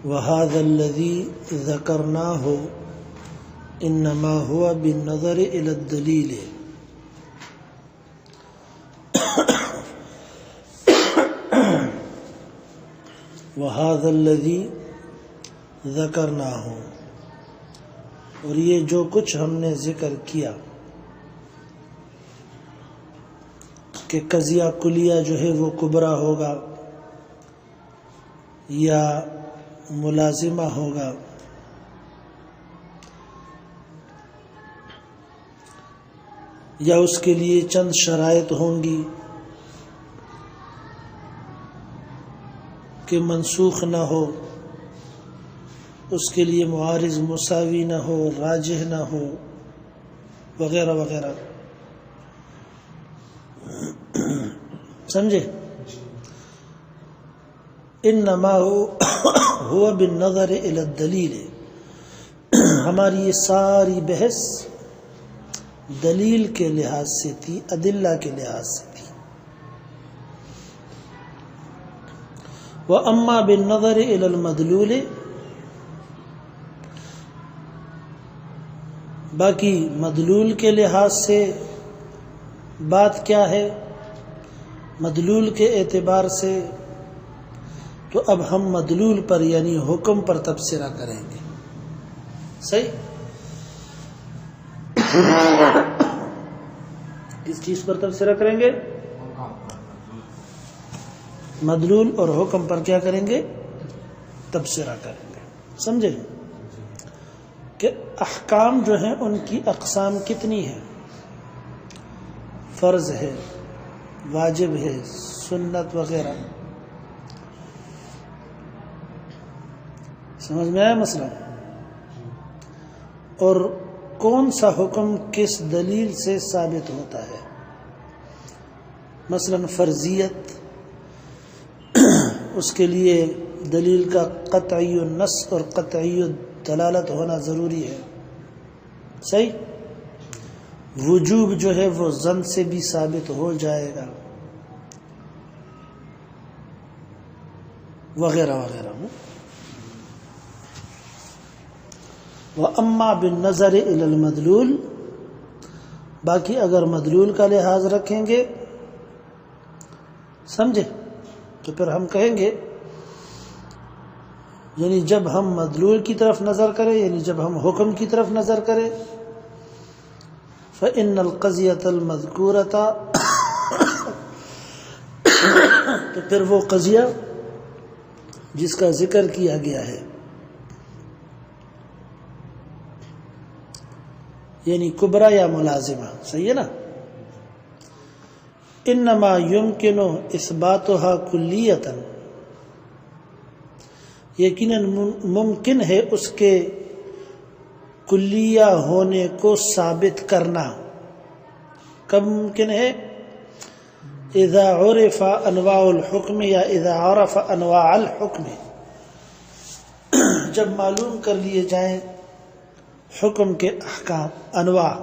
وَهَذَا الَّذِي ذَكَرْنَاهُ إِنَّمَا هُوَ بِالنَّظَرِ إِلَى الدَّلِيلِ وَهَذَا الَّذِي ذَكَرْنَاهُ، اور یہ جو کچھ ہم نے ذکر کیا کہ قضیہ کلیہ جو ہے وہ کبرا ہوگا یا ملازمہ ہوگا، یا اس کے لیے چند شرائط ہوں گی کہ منسوخ نہ ہو، اس کے لیے معارض مساوی نہ ہو، راجح نہ ہو، وغیرہ وغیرہ، سمجھے؟ انما هو بالنظر الى الدلیل، ہماری یہ ساری بحث دلیل کے لحاظ سے تھی، ادلہ کے لحاظ سے تھی۔ وَأَمَّا بِالنَّظَرِ إِلَى الْمَدْلُولِ، باقی مدلول کے لحاظ سے بات کیا ہے، مدلول کے اعتبار سے تو اب ہم مدلول پر یعنی حکم پر تبصرہ کریں گے، صحیح؟ کس چیز پر تبصرہ کریں گے؟ مدلول اور حکم پر کیا کریں گے؟ تبصرہ کریں گے، سمجھے؟ کہ احکام جو ہیں ان کی اقسام کتنی ہیں؟ فرض ہے، واجب ہے، سنت وغیرہ، سمجھ میں آیا مسئلہ؟ اور کون سا حکم کس دلیل سے ثابت ہوتا ہے؟ مثلا فرضیت، اس کے لیے دلیل کا قطعی النص اور قطعی دلالت ہونا ضروری ہے، صحیح؟ وجوب جو ہے وہ ظن سے بھی ثابت ہو جائے گا، وغیرہ وغیرہ۔ وَأَمَّا بِالنَّظَرِ إِلَى الْمَدْلُولِ، باقی اگر مدلول کا لحاظ رکھیں گے، سمجھے، تو پھر ہم کہیں گے یعنی جب ہم مدلول کی طرف نظر کریں، یعنی جب ہم حکم کی طرف نظر کریں، فَإِنَّ الْقَضِيَةَ الْمَذْكُورَةَ، تو پھر وہ قضیہ جس کا ذکر کیا گیا ہے، یعنی کبرا یا ملازمہ، صحیح ہے نا؟ انما یمکن اثباتها کلیۃ، یقیناً ممکن ہے اس کے کلیہ ہونے کو ثابت کرنا۔ کب ممکن ہے؟ اذا عرف انواع الحکم یا اذا عرف انواع الحکم، جب معلوم کر لیے جائیں حکم کے احکام، انواع،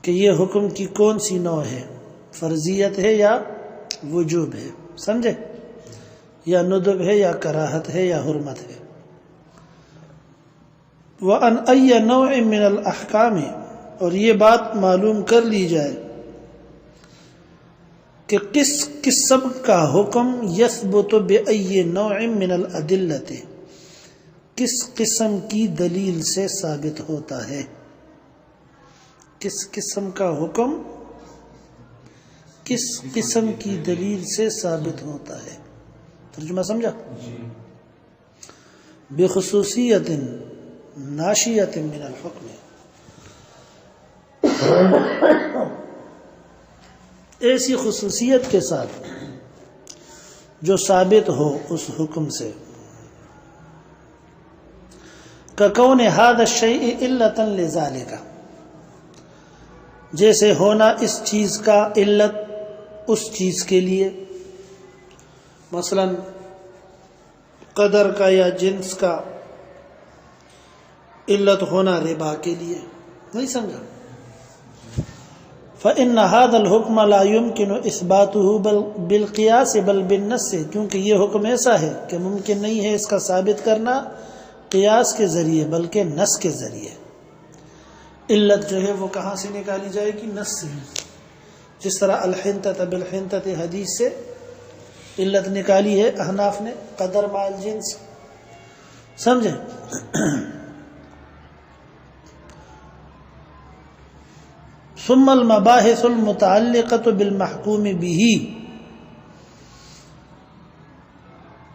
کہ یہ حکم کی کون سی نوع ہے، فرضیت ہے یا وجوب ہے، سمجھے، یا ندب ہے یا کراہت ہے یا حرمت ہے۔ وَأَنْ أَيَّ نَوْعٍ مِّنَ الْأَحْكَامِ، اور یہ بات معلوم کر لی جائے کہ کس قسم کا حکم یثبت بأي نوع من الأدلة، کس قسم کی دلیل سے ثابت ہوتا ہے، کس قسم کا حکم کس قسم کی دلیل سے ثابت ہوتا ہے۔ ترجمہ سمجھا؟ بخصوصیت ناشیۃ من الحکم، ایسی خصوصیت کے ساتھ جو ثابت ہو اس حکم سے، ککون ھذا الشیء علۃ لذالک، جیسے ہونا اس چیز کا علت اس چیز کے لیے، مثلا قدر کا یا جنس کا علت ہونا ربا کے لیے، نہیں سمجھا؟ فإن هذا الحكم لا يمكن إثباته بالقياس بل بالنص، کیونکہ یہ حکم ایسا ہے کہ ممکن نہیں ہے اس کا ثابت کرنا قیاس کے ذریعے بلکہ نص کے ذریعے۔ علت جو ہے وہ کہاں سے نکالی جائے گی؟ نص سے، جس طرح الحنطۃ بالحنطۃ حدیث سے علت نکالی ہے احناف نے قدر مع الجنس، سمجھے؟ ثم المباحث المتعلقة بالمحکوم به،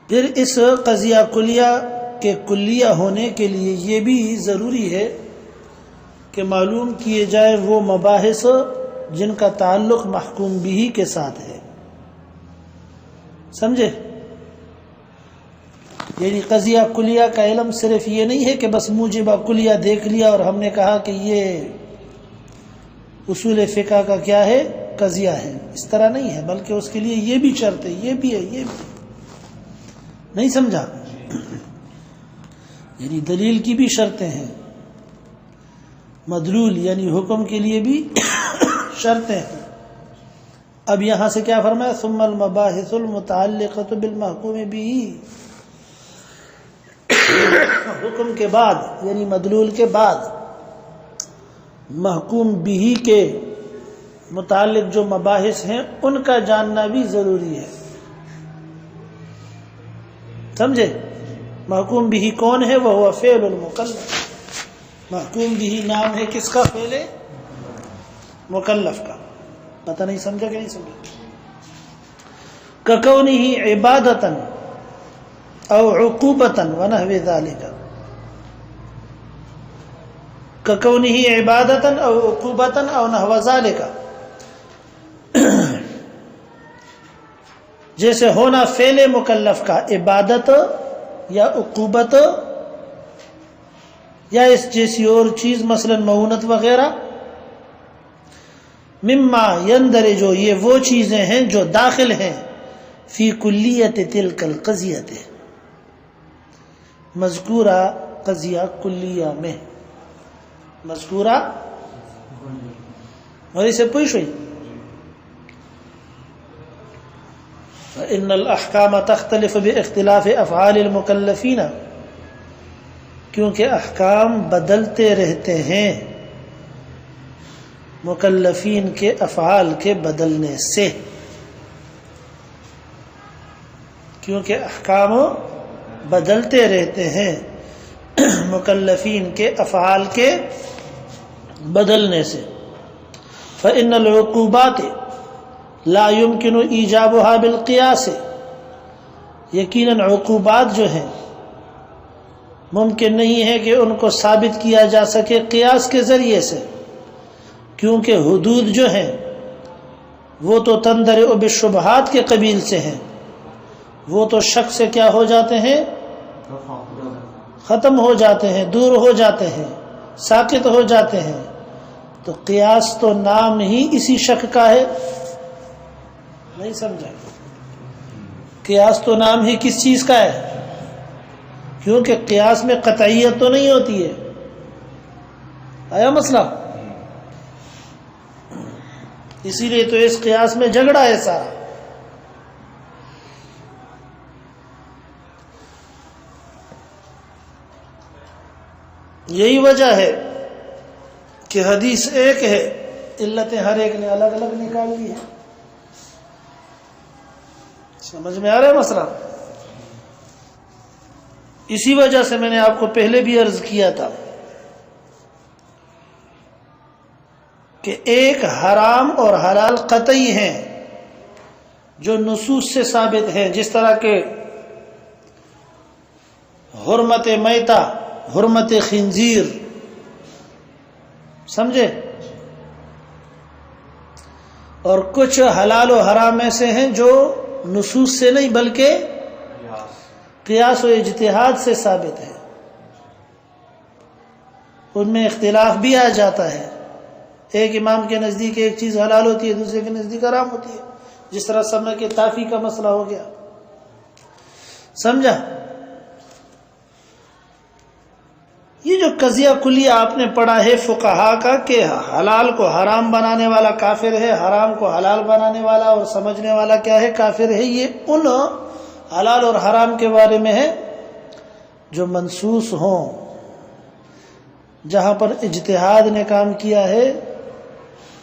پھر اس قضیہ کلیہ کے کلیہ ہونے کے لیے یہ بھی ضروری ہے کہ معلوم کیے جائے وہ مباحث جن کا تعلق محکوم به کے ساتھ ہے، سمجھے؟ یعنی قضیہ کلیہ کا علم صرف یہ نہیں ہے کہ بس موجبہ کلیہ دیکھ لیا اور ہم نے کہا کہ یہ اصول فقہ کا کیا ہے؟ قضیہ ہے، اس طرح نہیں ہے، بلکہ اس کے لیے یہ بھی شرط ہے، یہ بھی ہے، یہ بھی ہے۔ نہیں سمجھا؟ یعنی دلیل کی بھی شرطیں ہیں، مدلول یعنی حکم کے لیے بھی شرطیں ہیں۔ اب یہاں سے کیا فرمایا؟ ثم المباحث المتعلقة بالمحکوم به، حکم کے بعد یعنی مدلول کے بعد محکوم به کے متعلق جو مباحث ہیں ان کا جاننا بھی ضروری ہے، سمجھے؟ محکوم به کون ہے؟ وہ فعل المکلف، محکوم به نام ہے کس کا؟ فعل مکلف کا۔ پتہ نہیں سمجھا کہ نہیں سمجھا؟ ککونہ عبادتا او عقوبتا ونحو ذلک، ککونہ عبادتا او عقوبتا او نحو ذلک، جیسے ہونا فعل مکلف کا عبادت یا عقوبت یا اس جیسی اور چیز، مثلا معونت وغیرہ، مما یندرج، یہ وہ چیزیں ہیں جو داخل ہیں فی کلیت تلک القضیت، مذکورہ قضیہ کلیہ میں، مذکورہ اور اسے پوچھ ہوئی فإن الأحکام تختلف باختلاف افعال المکلفین، کیونکہ احکام بدلتے رہتے ہیں مکلفین کے افعال کے بدلنے سے، کیونکہ احکام بدلتے رہتے ہیں مکلفین کے افعال کے بدلنے سے۔ فإن العقوبات لا يمكن ایجابها بالقیاس، یقیناً عقوبات جو ہیں ممکن نہیں ہے کہ ان کو ثابت کیا جا سکے قیاس کے ذریعے سے، کیونکہ حدود جو ہیں وہ تو تندرع بالشبہات کے قبیل سے ہیں، وہ تو شک سے کیا ہو جاتے ہیں؟ ختم ہو جاتے ہیں، دور ہو جاتے ہیں، ساقط ہو جاتے ہیں۔ تو قیاس تو نام ہی اسی شک کا ہے، نہیں سمجھا؟ قیاس تو نام ہی کس چیز کا ہے؟ کیونکہ قیاس میں قطعیت تو نہیں ہوتی ہے، آیا مسئلہ؟ اسی لیے تو اس قیاس میں جھگڑا ہے سارا۔ یہی وجہ ہے کہ حدیث ایک ہے، علتیں ہر ایک نے الگ الگ نکال لی ہیں۔ سمجھ میں آ رہا ہے مسئلہ؟ اسی وجہ سے میں نے آپ کو پہلے بھی عرض کیا تھا کہ ایک حرام اور حلال قطعی ہیں جو نصوص سے ثابت ہیں، جس طرح کہ حرمت میتہ، حرمت خنزیر، سمجھے؟ اور کچھ حلال و حرام ایسے ہیں جو نصوص سے نہیں بلکہ قیاس و اجتہاد سے ثابت ہے، ان میں اختلاف بھی آ جاتا ہے، ایک امام کے نزدیک ایک چیز حلال ہوتی ہے، دوسرے کے نزدیک حرام ہوتی ہے، جس طرح سمے کے تافی کا مسئلہ ہو گیا، سمجھا؟ یہ جو جو قضیہ کلیہ آپ نے پڑھا ہے فقہا کا کہ حلال کو حرام بنانے والا کافر ہے، حرام کو حلال بنانے والا اور سمجھنے والا کیا ہے؟ کافر ہے، یہ ان حلال اور حرام کے بارے میں ہے جو منسوس ہوں، جہاں پر اجتہاد نے کام کیا ہے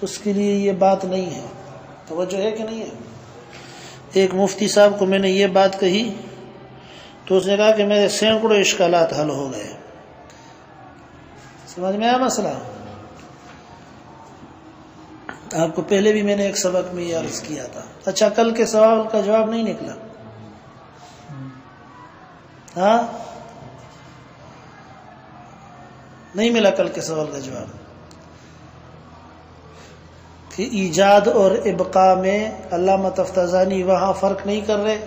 اس کے لیے یہ بات نہیں ہے۔ توجہ ہے کہ نہیں ہے؟ ایک مفتی صاحب کو میں نے یہ بات کہی تو اس نے کہا کہ میرے سینکڑوں اشکالات حل ہو گئے۔ سمجھ میں آیا مسئلہ؟ آپ کو پہلے بھی میں نے ایک سبق میں یہ عرض کیا تھا۔ اچھا، کل کے سوال کا جواب نہیں نکلا؟ ہاں، نہیں ملا کل کے سوال کا جواب کہ ایجاد اور ابقاء میں علامہ تفتازانی وہاں فرق نہیں کر رہے،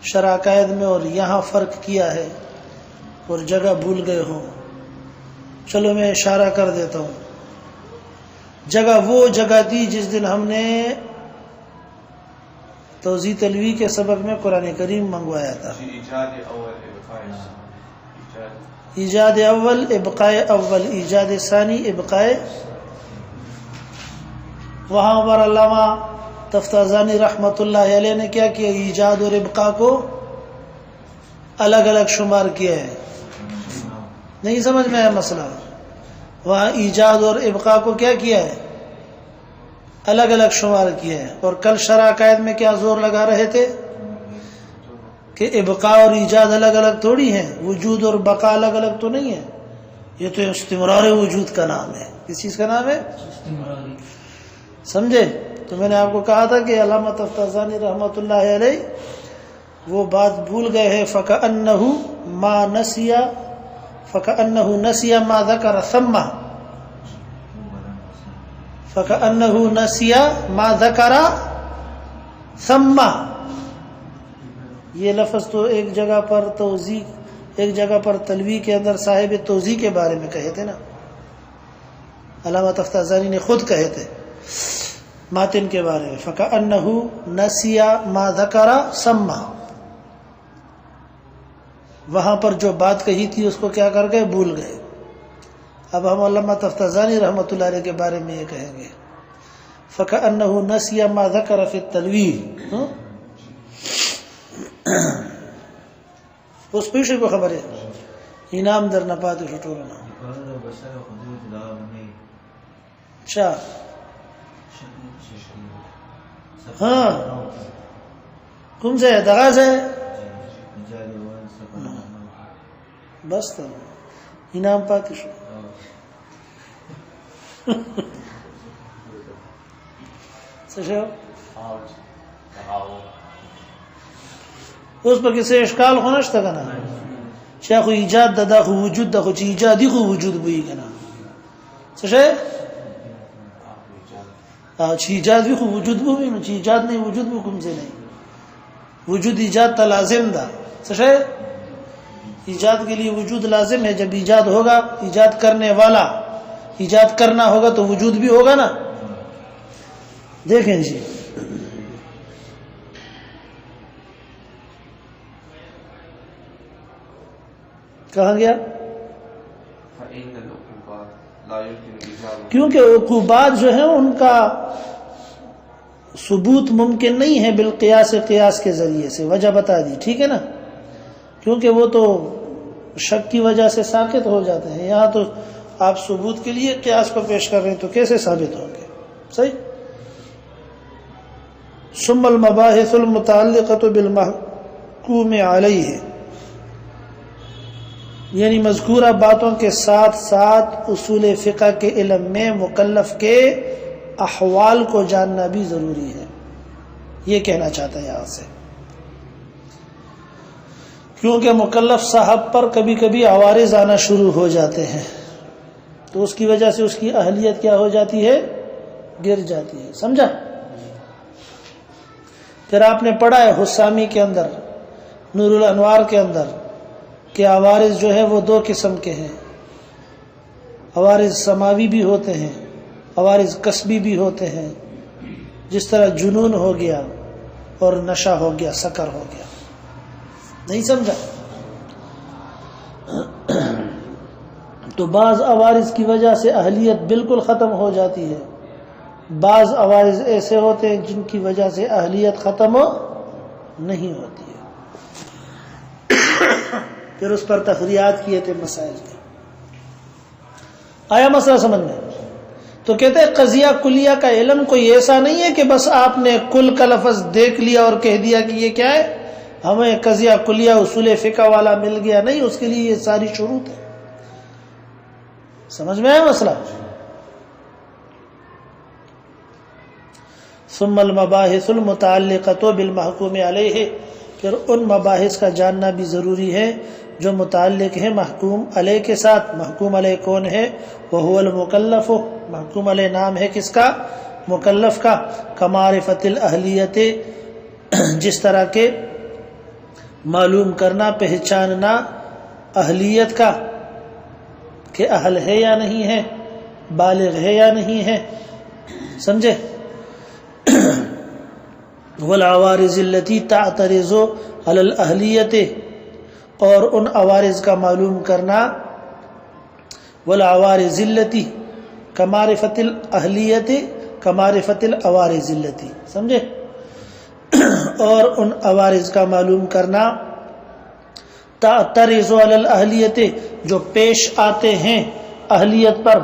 شرح عقائد میں، اور یہاں فرق کیا ہے اور جگہ بھول گئے ہوں۔ چلو میں اشارہ کر دیتا ہوں۔ جگہ وہ جگہ تھی جس دن ہم نے توضیح تلوی کے سبق میں قرآن کریم منگوایا تھا۔ ایجاد اول ابقاء اول، ایجاد ثانی ابقاء، وہاں پر علامہ تفتازانی رحمۃ اللہ علیہ نے کیا کیا؟ ایجاد اور ابقاء کو الگ الگ شمار کیا ہے۔ نہیں سمجھ میں آیا مسئلہ؟ وہاں ایجاد اور ابقاء کو کیا کیا ہے؟ الگ الگ شمار کیا ہے۔ اور کل شرح عقائد میں کیا زور لگا رہے تھے کہ ابقاء اور ایجاد الگ الگ تھوڑی ہیں، وجود اور بقاء الگ الگ تو نہیں ہے، یہ تو استمرار وجود کا نام ہے۔ کس چیز کا نام ہے؟ سمجھے؟ تو میں نے آپ کو کہا تھا کہ علامہ تفتازانی رحمۃ اللہ علیہ وہ بات بھول گئے ہیں، فَكَأَنَّهُ نَسِيَ مَا ذَكَرَ ثَمَّ، فَكَأَنَّهُ نَسِيَ مَا ذَكَرَ ثَمَّ۔ یہ لفظ تو ایک جگہ پر توضیح، ایک جگہ پر تلوی کے اندر صاحب توضیح کے بارے میں کہے تھے نا، علامہ تفتازانی نے خود کہے تھے ماتن کے بارے میں، فَكَأَنَّهُ نَسِيَ مَا ذَكَرَ ثَمَّ۔ وہاں پر جو بات کہی تھی اس کو کیا کر گئے؟ بھول گئے۔ اب ہم علامہ تفتازانی رحمۃ اللہ علیہ کے بارے میں یہ کہیں گے فَكَأَنَّهُ نَسِيَ مَا ذَكَرَ فِي التَّلْوِينِ۔ اس پیشے کو خبر ہے انعام در نپاتے شٹورنا۔ اچھا ہاں، کم سے دغا سے بس تو انعام پاتے شو سشو اس پر کسی اشکال خونش تا کنا چاہ خو ایجاد دا خو وجود دا خو چی ایجادی خو وجود بوئی کنا سشو چی ایجاد بھی خو وجود بوئی نا، چی ایجاد نہیں وجود بو کم سے نہیں، وجود ایجاد تا لازم دا سشو ایجاد کے لیے وجود لازم ہے۔ جب ایجاد ہوگا، ایجاد کرنے والا ایجاد کرنا ہوگا تو وجود بھی ہوگا نا۔ دیکھیں جی، کہاں گیا؟ کیونکہ عقوبات جو ہیں ان کا ثبوت ممکن نہیں ہے بالقیاس، قیاس کے ذریعے سے، وجہ بتا دی، ٹھیک ہے نا، کیونکہ وہ تو شک کی وجہ سے ساقط ہو جاتے ہیں۔ یہاں تو آپ ثبوت کے لیے قیاس کو پیش کر رہے ہیں تو کیسے ثابت ہوں گے؟ صحیح۔ ثم المباحث المتعلقۃ بالمحکوم علیہ، یعنی مذکورہ باتوں کے ساتھ ساتھ اصول فقہ کے علم میں مکلف کے احوال کو جاننا بھی ضروری ہے، یہ کہنا چاہتا ہے یہاں سے، کیونکہ مکلف صاحب پر کبھی کبھی عوارض آنا شروع ہو جاتے ہیں تو اس کی وجہ سے اس کی اہلیت کیا ہو جاتی ہے؟ گر جاتی ہے۔ سمجھا؟ پھر آپ نے پڑھا ہے حسامی کے اندر، نور الانوار کے اندر، کہ عوارض جو ہے وہ دو قسم کے ہیں، عوارض سماوی بھی ہوتے ہیں، عوارض کسبی بھی ہوتے ہیں، جس طرح جنون ہو گیا اور نشہ ہو گیا، سکر ہو گیا۔ نہیں سمجھا؟ تو بعض عوارض کی وجہ سے اہلیت بالکل ختم ہو جاتی ہے، بعض عوارض ایسے ہوتے ہیں جن کی وجہ سے اہلیت ختم نہیں ہوتی ہے۔ پھر اس پر تفریعات کیے تھے مسائل کے۔ آیا مسئلہ سمجھ میں؟ تو کہتے ہیں قضیہ کلیہ کا علم کوئی ایسا نہیں ہے کہ بس آپ نے کل کا لفظ دیکھ لیا اور کہہ دیا کہ یہ کیا ہے، ہمیں قضیہ کلیہ اصول فقہ والا مل گیا، نہیں، اس کے لیے یہ ساری شروط ہے۔ سمجھ میں آیا مسئلہ؟ ثم المباحث المتعلقة بالمحکوم علیہ، پھر ان مباحث کا جاننا بھی ضروری ہے جو متعلق ہے محکوم علیہ کے ساتھ۔ محکوم علیہ کون ہے؟ وہو المکلف، محکوم علیہ نام ہے کس کا؟ مکلف کا۔ کمعرفت الاہلیت، جس طرح کے معلوم کرنا، پہچاننا اہلیت کا کہ اہل ہے یا نہیں ہے، بالغ ہے یا نہیں ہے، سمجھے؟ والعوارض التي تعترض على الاہلیت، اور ان عوارض کا معلوم کرنا، والعوارض التي کمعرفت الاہلیت کمعرفت العوارض التي، سمجھے؟ اور ان عوارض کا معلوم کرنا تعترض علی الاہلیت، جو پیش آتے ہیں اہلیت پر،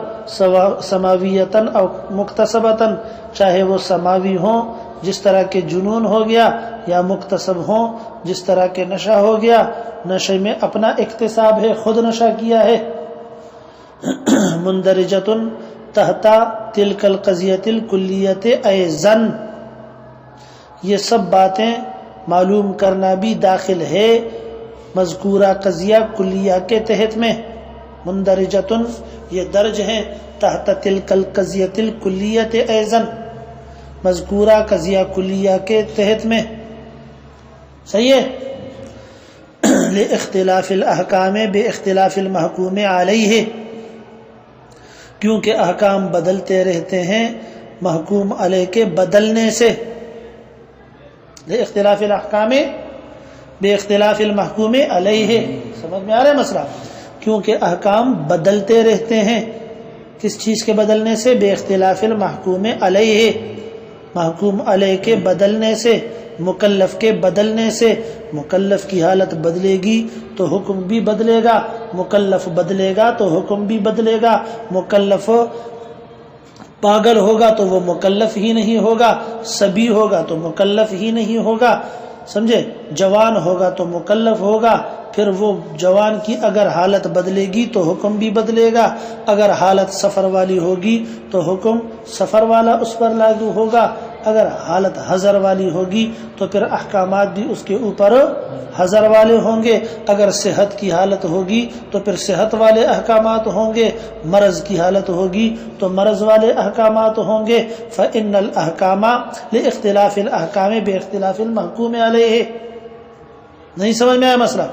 سماویتاً او مکتسبتاً، چاہے وہ سماوی ہوں جس طرح کے جنون ہو گیا، یا مکتسب ہوں جس طرح کے نشہ ہو گیا، نشے میں اپنا اکتساب ہے، خود نشہ کیا ہے۔ مندرجۃ تحت تلک القضیۃ الکلیۃ ایضا، یہ سب باتیں معلوم کرنا بھی داخل ہے مذکورہ قضیہ کلیہ کے تحت میں۔ مندرجۃ، یہ درج ہیں، تحت تلک القضیۃ الکلیۃ ایضا، مذکورہ قضیہ کلیہ کے تحت میں، صحیح ہے؟ لاختلاف الاحکام باختلاف المحکوم علیہ، کیونکہ احکام بدلتے رہتے ہیں محکوم علیہ کے بدلنے سے۔ لاختلاف الاحکام باختلاف المحکوم علیہ، سمجھ میں آ رہا ہے مسئلہ؟ کیونکہ احکام بدلتے رہتے ہیں، کس چیز کے بدلنے سے؟ باختلاف المحکوم علیہ، محکوم علیہ کے بدلنے سے، مکلف کے بدلنے سے۔ مکلف کی حالت بدلے گی تو حکم بھی بدلے گا، مکلف بدلے گا تو حکم بھی بدلے گا۔ مکلف پاگل ہوگا تو وہ مکلف ہی نہیں ہوگا، صبی ہوگا تو مکلف ہی نہیں ہوگا، سمجھے؟ جوان ہوگا تو مکلف ہوگا، پھر وہ جوان کی اگر حالت بدلے گی تو حکم بھی بدلے گا، اگر حالت سفر والی ہوگی تو حکم سفر والا اس پر لاگو ہوگا، اگر حالت حضر والی ہوگی تو پھر احکامات بھی اس کے اوپر حضر والے ہوں گے، اگر صحت کی حالت ہوگی تو پھر صحت والے احکامات ہوں گے، مرض کی حالت ہوگی تو مرض والے احکامات ہوں گے۔ فإن الأحکام لاختلاف الأحکام باختلاف المحکوم علیہ۔ نہیں سمجھ میں آیا مسئلہ؟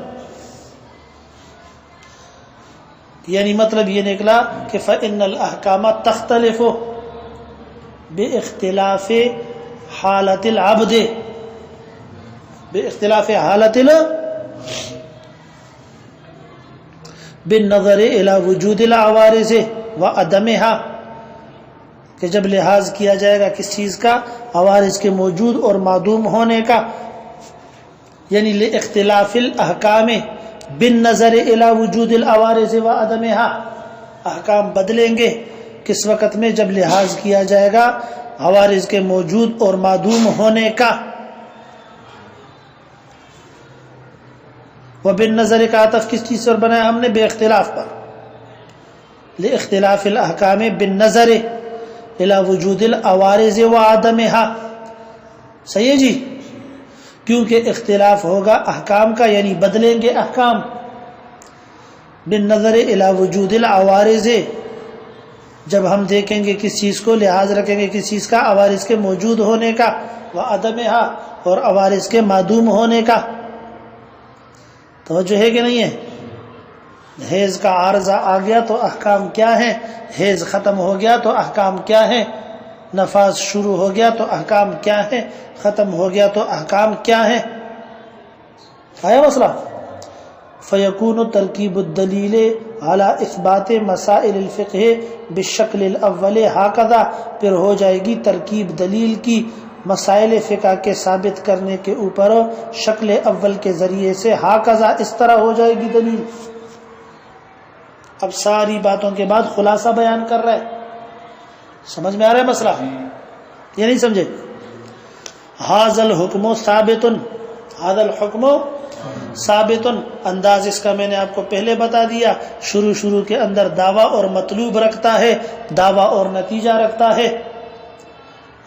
یعنی مطلب یہ نکلا کہ فإن الأحکام تختلف باختلاف حالت العبد، باختلاف حالت بالنظر الى وجود العوارض وعدمها، کہ جب لحاظ کیا جائے گا کس چیز کا؟ عوارض کے موجود اور معدوم ہونے کا۔ یعنی لاختلاف الاحکام بالنظر الى وجود العوارض وعدمها، احکام بدلیں گے کس وقت میں؟ جب لحاظ کیا جائے گا عوارض کے موجود اور معدوم ہونے کا۔ وبالنظر کا عطف کس چیز پر بنایا ہم نے؟ بے اختلاف پر۔ لاختلاف الاحکام بالنظر الى وجود العوارض وعدمها، صحیح ہے جی؟ کیونکہ اختلاف ہوگا احکام کا، یعنی بدلیں گے احکام، بالنظر الى وجود العوارض، جب ہم دیکھیں گے کس چیز کو، لحاظ رکھیں گے کس چیز کا؟ عوارض کے موجود ہونے کا، وعدمها، اور عوارض کے معدوم ہونے کا۔ توجہ ہے کہ نہیں ہے؟ حیض کا عارضہ آ گیا تو احکام کیا ہیں؟ حیض ختم ہو گیا تو احکام کیا ہیں؟ نفاذ شروع ہو گیا تو احکام کیا ہیں؟ ختم ہو گیا تو احکام کیا ہیں؟ آیا مسئلہ؟ فیکون ترکیب الدلیل علی اثبات مسائل الفقہ بالشکل الاول ہاکذا، پھر ہو جائے گی ترکیب دلیل کی مسائل فقہ کے ثابت کرنے کے اوپر شکل اول کے ذریعے سے، ہاکذا اس طرح ہو جائے گی دلیل۔ اب ساری باتوں کے بعد خلاصہ بیان کر رہا ہے، سمجھ میں آ رہا ہے مسئلہ؟ یہ نہیں سمجھے؟ ھذا الحکم ثابت، ھذا الحکم ثابت، انداز اس کا میں نے آپ کو پہلے بتا دیا، شروع کے اندر دعویٰ اور مطلوب رکھتا ہے، دعویٰ اور نتیجہ رکھتا ہے۔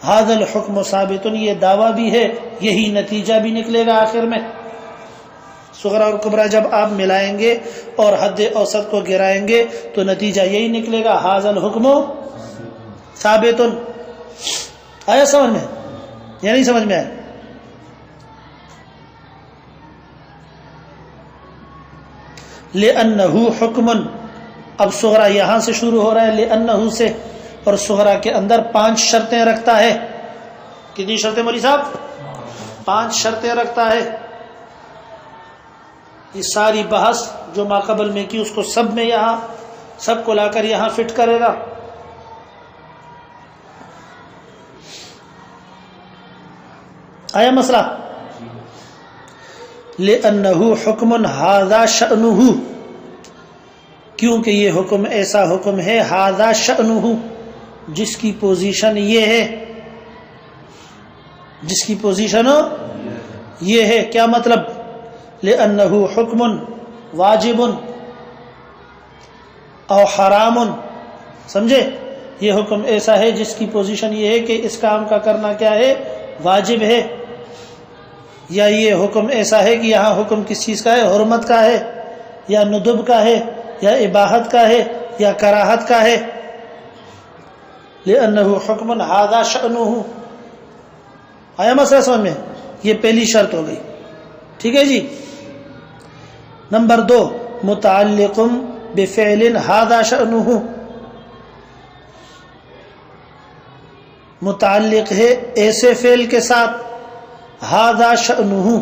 ھذا الحکم ثابت، یہ دعویٰ بھی ہے، یہی نتیجہ بھی نکلے گا آخر میں۔ صغرا اور کبرا جب آپ ملائیں گے اور حد اوسط کو گرائیں گے تو نتیجہ یہی نکلے گا، ھذا الحکم ثابت۔ آیا سمجھ میں یا نہیں سمجھ میں آیا؟ لِأَنَّهُ حُکْمٌ، اب صغرا یہاں سے شروع ہو رہا ہے لِأَنَّهُ سے، اور صغرا کے اندر 5 شرطیں رکھتا ہے۔ کتنی شرطیں مولوی صاحب؟ 5 شرطیں رکھتا ہے۔ یہ ساری بحث جو ماقبل میں کی اس کو سب میں یہاں سب کو لا کر یہاں فٹ کرے گا۔ آیا مسئلہ؟ لِأَنَّهُ حُکْمٌ ھذا شأنہ، کیونکہ یہ حکم ایسا حکم ہے، ھذا شأنہ، جس کی پوزیشن یہ ہے، جس کی پوزیشن یہ ہے۔ کیا مطلب؟ لِأَنَّهُ حُکْمٌ واجب او حرام، سمجھے؟ یہ حکم ایسا ہے جس کی پوزیشن یہ ہے کہ اس کام کا کرنا کیا ہے؟ واجب ہے، یا یہ حکم ایسا ہے کہ یہاں حکم کس چیز کا ہے؟ حرمت کا ہے، یا ندب کا ہے، یا اباحت کا ہے، یا کراہت کا ہے۔ لِأَنَّهُ حُکْمٌ ھذا شأنہ۔ آیا مسئلہ سمجھ میں؟ یہ پہلی شرط ہو گئی، ٹھیک ہے جی۔ نمبر 2، متعلق بفعل ھذا شأنہ، متعلق ہے ایسے فعل کے ساتھ، ھذا شأنہ،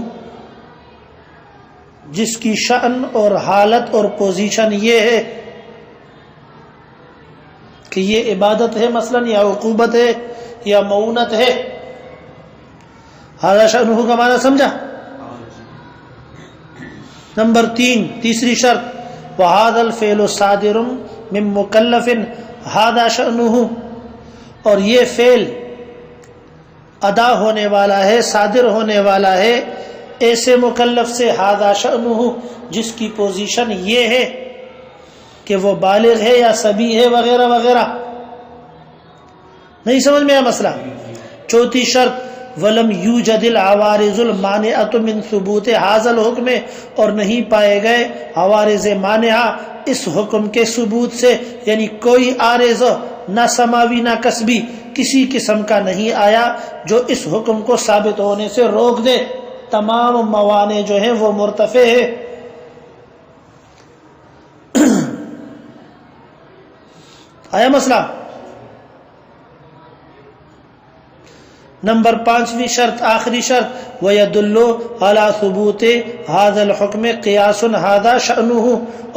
جس کی شأن اور حالت اور پوزیشن یہ ہے کہ یہ عبادت ہے مثلا، یا عقوبت ہے، یا معونت ہے۔ ھذا شأنہ کا معنی سمجھا؟ نمبر 3، تیسری شرط، وَھذا الفعل صادر من مکلف ھذا شأنہ، اور یہ فعل ادا ہونے والا ہے، صادر ہونے والا ہے ایسے مکلف سے، ھذا شأنہ، جس کی پوزیشن یہ ہے کہ وہ بالغ ہے یا صبی ہے وغیرہ وغیرہ۔ نہیں سمجھ میں آیا مسئلہ؟ چوتھی شرط، وَلَمْ يُوجَدِ الْعَوَارِضُ الْمَانِعَةُ مِنْ ثُبُوتِ هَذَا الْحُکْمِ، اور نہیں پائے گئے عوارض مانعہ اس حکم کے ثبوت سے، یعنی کوئی عارض نہ سماوی نہ کسبی کسی قسم کا نہیں آیا جو اس حکم کو ثابت ہونے سے روک دے۔ تمام موانع جو ہیں وہ مرتفع ہے۔ آیا مسئلہ؟ نمبر 5ویں شرط، آخری شرط، وَيَدُلُّ عَلَى ثُبُوتِ هَذَا الْحُکْمِ قِیَاسٌ هَذَا شَأْنُهُ،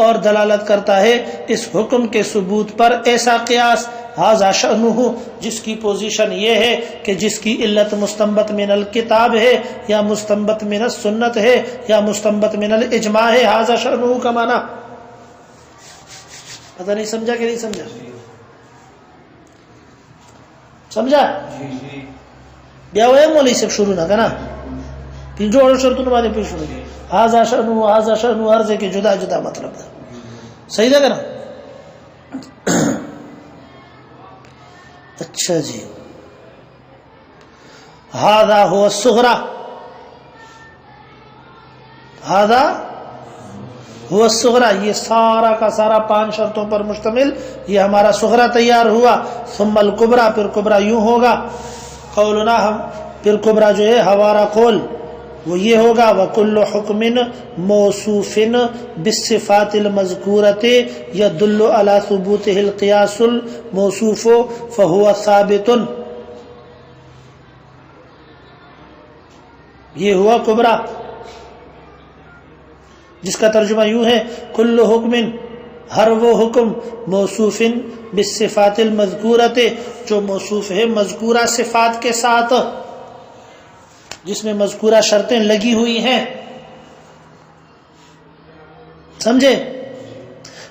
اور دلالت کرتا ہے اس حکم کے ثبوت پر ایسا قیاس، هَذَا شَأْنُهُ، جس کی پوزیشن یہ ہے کہ جس کی علت مستنبت من الکتاب ہے، یا مستنبت من السنت ہے، یا مستنبت من الاجماع ہے۔ هَذَا شَأْنُهُ کا معنی پتہ نہیں سمجھا کہ نہیں سمجھا؟ سمجھا؟ بیا وے مولوی سے شروع نہ کنا تین جوڑ شرطوں بعد پھر شروع کی ھذا شأنہ ھذا شأنہ، ہر سے کے جدا جدا مطلب ہے، صحیح ہے کنا؟ اچھا جی، ھذا هو الصغرى، ھذا هو الصغرى، یہ سارا کا سارا 5 شرطوں پر مشتمل یہ ہمارا صغرا تیار ہوا۔ ثم الکبریٰ، پھر کبریٰ یوں ہوگا، قولنا، ہم پھر کبریٰ جو ہے ہمارا قول وہ یہ ہوگا، وَكُلُّ حُکْمٍ مَوْصُوفٍ بِالصِّفَاتِ الْمَذْكُورَةِ يَدُلُّ عَلَى ثُبُوتِهِ الْقِيَاسُ الْمَوْصُوفُ فَهُوَ ثَابِتٌ۔ یہ ہوا کبریٰ۔ جس کا ترجمہ یوں ہے کل حکم، ہر وہ حکم موصوف بالصفات المذکورۃ، جو موصوف ہے مذکورہ صفات کے ساتھ، جس میں مذکورہ شرطیں لگی ہوئی ہیں، سمجھے؟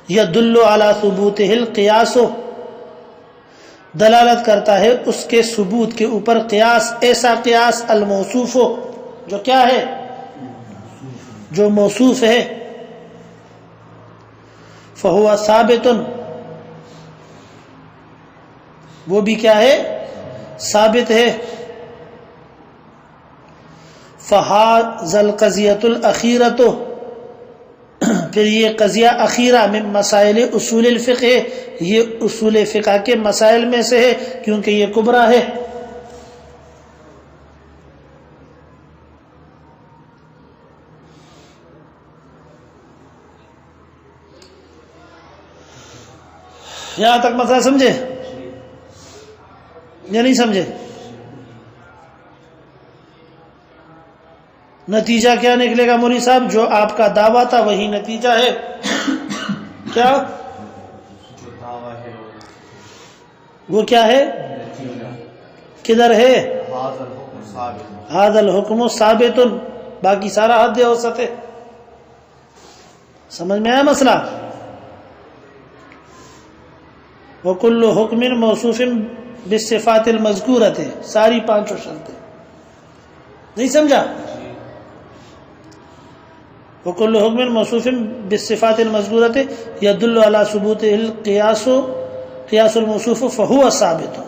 یدل علی ثبوتہ القیاس، دلالت کرتا ہے اس کے ثبوت کے اوپر قیاس، ایسا قیاس الموصوف ہو جو کیا ہے، جو موصوف ہے، فہو ثابت، وہ بھی کیا ہے، ثابت ہے۔ فہذا القضیۃ الاخیرۃ، پھر یہ قضیہ اخیرہ من مسائل اصول الفقہ، یہ اصول فقہ کے مسائل میں سے ہے کیونکہ یہ کبرا ہے۔ یہاں تک مسئلہ سمجھے یا نہیں سمجھے؟ نتیجہ کیا نکلے گا مولوی صاحب؟ جو آپ کا دعویٰ تھا وہی نتیجہ ہے۔ کیا وہ کیا ہے؟ کدھر ہے؟ ھذا الحکم ثابت، باقی سارا حد اوسط ہے۔ سمجھ میں آیا مسئلہ؟ وکل حکم موصوف بالصفات المذکورۃ، ساری پانچوں شرطیں، نہیں سمجھا؟ وکل حکم موصوف بالصفات المذکورۃ یدل علی ثبوت القیاس، قیاس الموصوف فہو ثابت،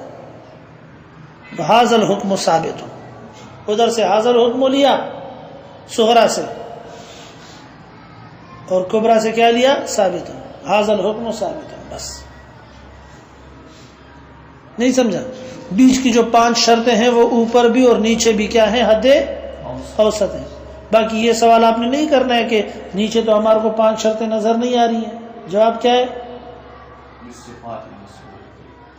ھذا الحکم ثابت۔ ادھر سے ھذا الحکم لیا صغرا سے، اور کبرا سے کیا لیا؟ ثابت، ھذا الحکم ثابت، بس۔ نہیں سمجھا؟ بیچ کی جو پانچ شرطیں ہیں وہ اوپر بھی اور نیچے بھی کیا ہیں؟ حد اوسط ہیں۔ باقی یہ سوال آپ نے نہیں کرنا ہے کہ نیچے تو ہمارے کو پانچ شرطیں نظر نہیں آ رہی ہیں، جواب کیا ہے؟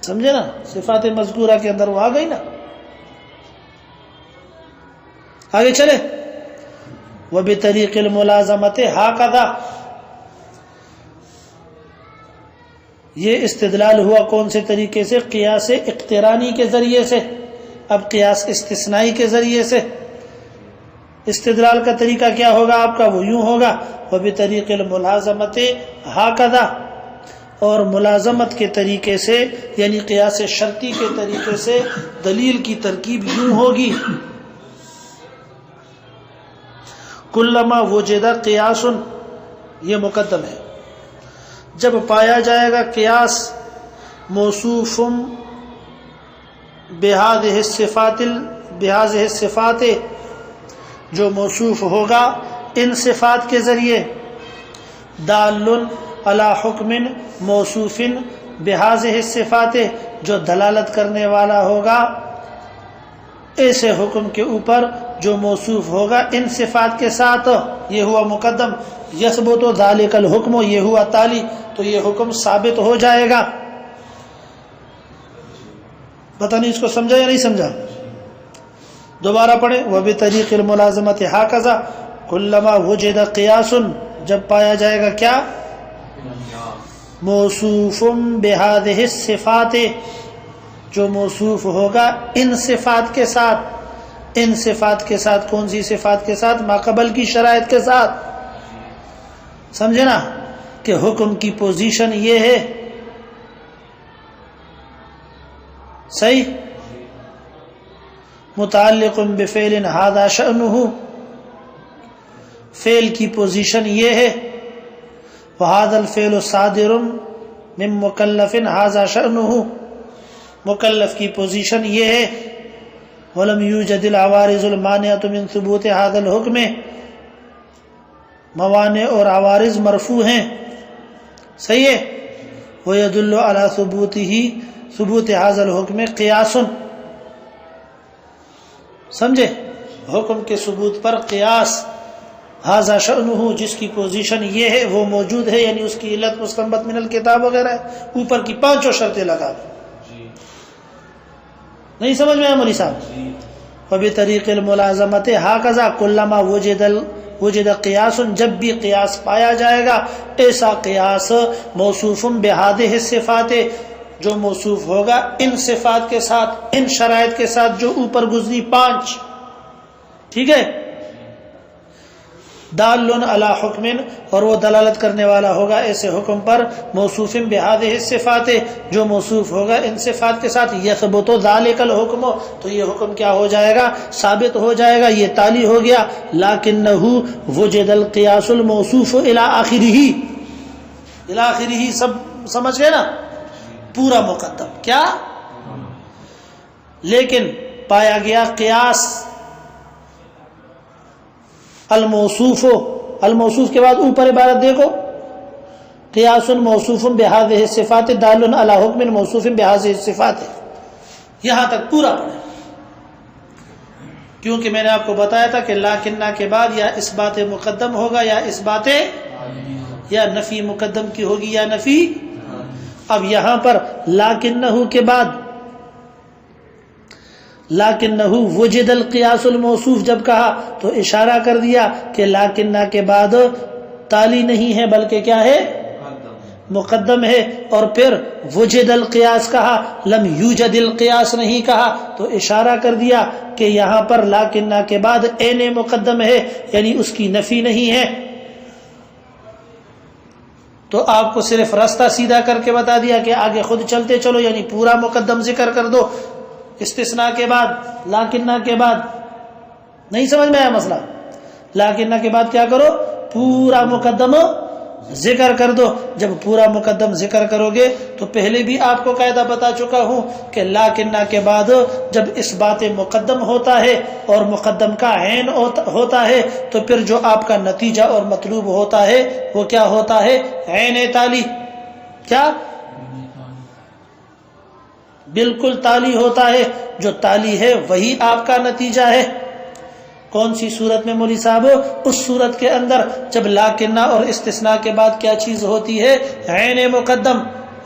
سمجھے نا؟ صفات مذکورہ کے اندر وہ آ گئی نا۔ آگے چلے، وبطریق الملازمۃ ھکذا، یہ استدلال ہوا کون سے طریقے سے؟ قیاس اقترانی کے ذریعے سے۔ اب قیاس استثنائی کے ذریعے سے استدلال کا طریقہ کیا ہوگا آپ کا؟ وہ یوں ہوگا وبطریق الملازمۃ ھکذا، اور ملازمت کے طریقے سے یعنی قیاس شرطی کے طریقے سے دلیل کی ترکیب یوں ہوگی، کلما وجد قیاس، یہ مقدم ہے، جب پایا جائے گا قیاس موصوف بہذہ الصفات، جو موصوف ہوگا ان صفات کے ذریعے، دال علی حکم موصوف بہذہ الصفات، جو دلالت کرنے والا ہوگا ایسے حکم کے اوپر جو موصوف ہوگا ان صفات کے ساتھ، یہ ہوا مقدم، یثبت ذالک الحکم، یہ ہوا تالی، تو یہ حکم ثابت ہو جائے گا۔ پتہ نہیں اس کو سمجھا یا نہیں سمجھا؟ دوبارہ پڑھیں، وبطریق الملازمۃ ھکذا کلما وجد قیاس، جب پایا جائے گا کیا؟ موصوف بہذہ الصفات، جو موصوف ہوگا ان صفات کے ساتھ۔ ان صفات کے ساتھ کون سی صفات کے ساتھ؟ ما قبل کی شرائط کے ساتھ، سمجھے نا؟ کہ حکم کی پوزیشن یہ ہے، صحیح، متعلق بفعل ھذا شأنہ، فعل کی پوزیشن یہ ہے، وھذا الفعل صادر من مکلف ھذا شأنہ، مکلف کی پوزیشن یہ ہے، ولم یوجد العوارض المانعۃ من ثبوت ھذا الحکم، موانع اور عوارض مرفوع ہیں، صحیح ہے، ویدل علی ثبوت ھذا الحکم قیاس، سمجھے؟ حکم کے ثبوت پر قیاس، ھذا شأنہ، جس کی پوزیشن یہ ہے وہ موجود ہے، یعنی اس کی علت مستنبط من الکتاب وغیرہ ہے، اوپر کی پانچوں شرطیں لگا دیں۔ نہیں سمجھ میں آیا مولی صاحب؟ وبطریق الملازمۃ ھکذا کلما وجد وجد قیاس، جب بھی قیاس پایا جائے گا، ایسا قیاس موصوف بہذہ الصفات، جو موصوف ہوگا ان صفات کے ساتھ، ان شرائط کے ساتھ جو اوپر گزری 5، ٹھیک ہے، دال علی حکم، اور وہ دلالت کرنے والا ہوگا ایسے حکم پر، موصوف بہذہ الصفات، جو موصوف ہوگا ان صفات کے ساتھ، یثبت ذلک الحکم، تو یہ حکم کیا ہو جائے گا؟ ثابت ہو جائے گا، یہ تالی ہو گیا. لکنہ وجد القیاس الموصوف الی آخرہ، الی آخرہ، سب سمجھ گئے نا؟ پورا مقدم کیا؟ لیکن پایا گیا قیاس الموصوف، الموصوف کے بعد اوپر عبارت دیکھو، قیاس موصوف بہذہ الصفات دال علی حکم موصوف بہذہ الصفات، یہاں تک پورا پڑھیں. کیونکہ میں نے آپ کو بتایا تھا کہ لاکنہ کے بعد یا اس بات مقدم ہوگا یا اس بات، یا نفی مقدم کی ہوگی یا نفی. اب یہاں پر لاکنہ کے بعد لاکنہ وجد القیاس الموصوف جب کہا تو اشارہ کر دیا کہ لاکنہ کے بعد تالی نہیں ہے بلکہ کیا ہے؟ مقدم ہے. اور پھر وجد القیاس کہا، لم یوجد القیاس نہیں کہا، تو اشارہ کر دیا کہ یہاں پر لاکنہ کے بعد عین مقدم ہے، یعنی اس کی نفی نہیں ہے. تو آپ کو صرف راستہ سیدھا کر کے بتا دیا کہ آگے خود چلتے چلو، یعنی پورا مقدم ذکر کر دو استثناء کے بعد، لاکنہ کے بعد. نہیں سمجھ میں آیا مسئلہ؟ لاکنہ کے بعد کیا کرو؟ پورا مقدم ذکر کر دو. جب پورا مقدم ذکر کرو گے تو پہلے بھی آپ کو قاعدہ بتا چکا ہوں کہ لاکنہ کے بعد جب اس بات مقدم ہوتا ہے اور مقدم کا عین ہوتا ہے تو پھر جو آپ کا نتیجہ اور مطلوب ہوتا ہے وہ کیا ہوتا ہے؟ عین تالی. کیا؟ بالکل تالی ہوتا ہے، جو تالی ہے وہی آپ کا نتیجہ ہے. کون سی صورت میں مولی صاحب؟ اس صورت کے اندر جب لاکنہ اور استثناء کے بعد کیا چیز ہوتی ہے؟ عین مقدم.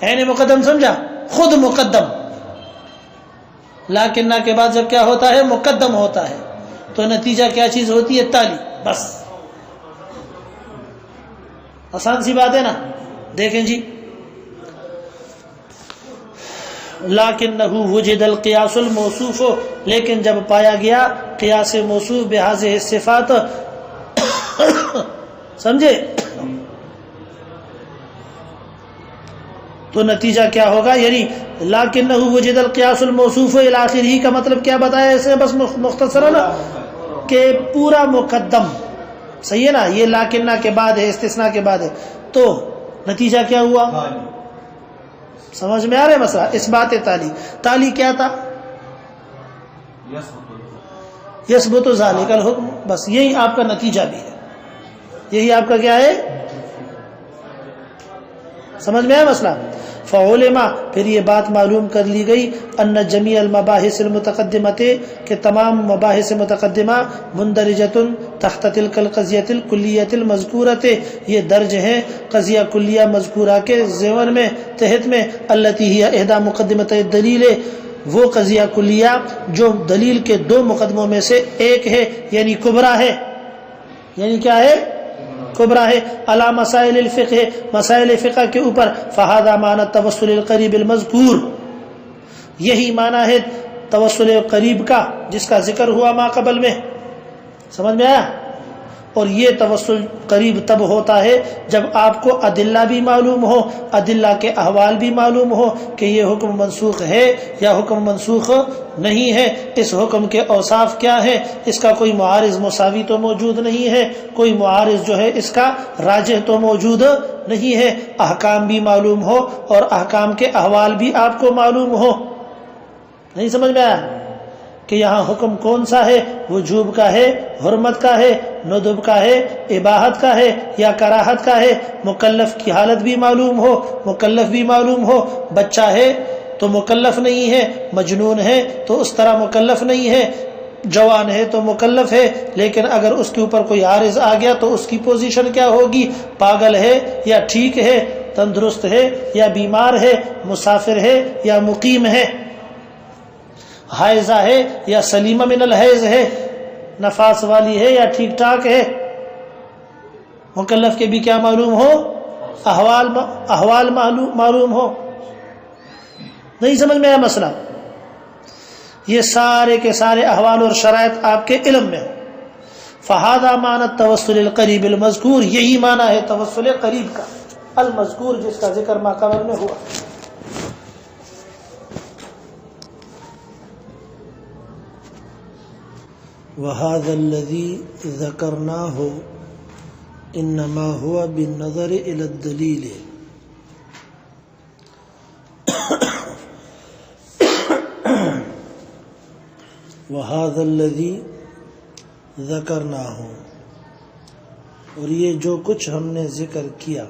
عین مقدم سمجھا؟ خود مقدم. لاکنہ کے بعد جب کیا ہوتا ہے؟ مقدم ہوتا ہے، تو نتیجہ کیا چیز ہوتی ہے؟ تالی. بس آسان سی بات ہے نا. دیکھیں جی، لاکنہ وجد القیاس الموصوف، لیکن جب پایا گیا قیاس موصوف بہذہ الصفات، سمجھے؟ تو نتیجہ کیا ہوگا؟ یعنی لاکنہ وجد القیاس الموصوف الی آخرہ کا مطلب کیا بتایا اسے؟ بس مختصراً کہ پورا مقدم، صحیح ہے نا؟ یہ لاکنہ کے بعد ہے، استثناء کے بعد ہے، تو نتیجہ کیا ہوا؟ سمجھ میں آ رہا ہے مسئلہ؟ اس بات تالی. تالی کیا تھا؟ یثبت ذلک الحکم. بس یہی آپ کا نتیجہ بھی ہے، یہی آپ کا کیا ہے؟ سمجھ میں آیا مسئلہ؟ فعلما، پھر یہ بات معلوم کر لی گئی، ان جمیع المباحث المتقدمۃ، کہ تمام مباحث متقدمہ، مندرجۃ تحت تلک القضیۃ الکلیۃ المذکورۃ، یہ درج ہیں قضیہ کلیہ مذکورہ کے ضمن میں، تحت میں، التی ہی احدی مقدمۃ الدلیل، وہ قضیہ کلیہ جو دلیل کے 2 مقدموں میں سے ایک ہے، یعنی کبریٰ ہے. یعنی کیا ہے؟ کبریٰ ہے. علی مسائل الفقہ، مسائل فقہ کے اوپر. فہذا معنی التوسل القریب المذکور، یہی معنی ہے توسل قریب کا جس کا ذکر ہوا ما قبل میں. سمجھ میں آیا؟ اور یہ توسل قریب تب ہوتا ہے جب آپ کو ادلہ بھی معلوم ہو، ادلہ کے احوال بھی معلوم ہو کہ یہ حکم منسوخ ہے یا حکم منسوخ نہیں ہے، اس حکم کے اوصاف کیا ہے، اس کا کوئی معارض مساوی تو موجود نہیں ہے، کوئی معارض جو ہے اس کا راجح تو موجود نہیں ہے، احکام بھی معلوم ہو اور احکام کے احوال بھی آپ کو معلوم ہو. نہیں سمجھ میں آیا کہ یہاں حکم کون سا ہے؟ وجوب کا ہے، حرمت کا ہے، ندب کا ہے، اباحت کا ہے یا کراہت کا ہے. مکلف کی حالت بھی معلوم ہو، مکلف بھی معلوم ہو. بچہ ہے تو مکلف نہیں ہے، مجنون ہے تو اس طرح مکلف نہیں ہے، جوان ہے تو مکلف ہے، لیکن اگر اس کے اوپر کوئی عارض آ گیا تو اس کی پوزیشن کیا ہوگی؟ پاگل ہے یا ٹھیک ہے، تندرست ہے یا بیمار ہے، مسافر ہے یا مقیم ہے، حائضہ ہے یا سلیمہ من الحیض ہے، نفاس والی ہے یا ٹھیک ٹھاک ہے. مکلف کے بھی کیا معلوم ہو؟ احوال معلوم ہو. نہیں سمجھ میں آیا مسئلہ؟ یہ سارے کے سارے احوال اور شرائط آپ کے علم میں ہو. فہذا معنی التوسل القریب المذکور، یہی معنی ہے توسل قریب کا، المذکور جس کا ذکر ما قبل میں ہوا. وهذا الذي ذكرناه انما هو بالنظر الى الدليل. وهذا الذي ذكرناه، اور یہ جو کچھ ہم نے ذکر کیا،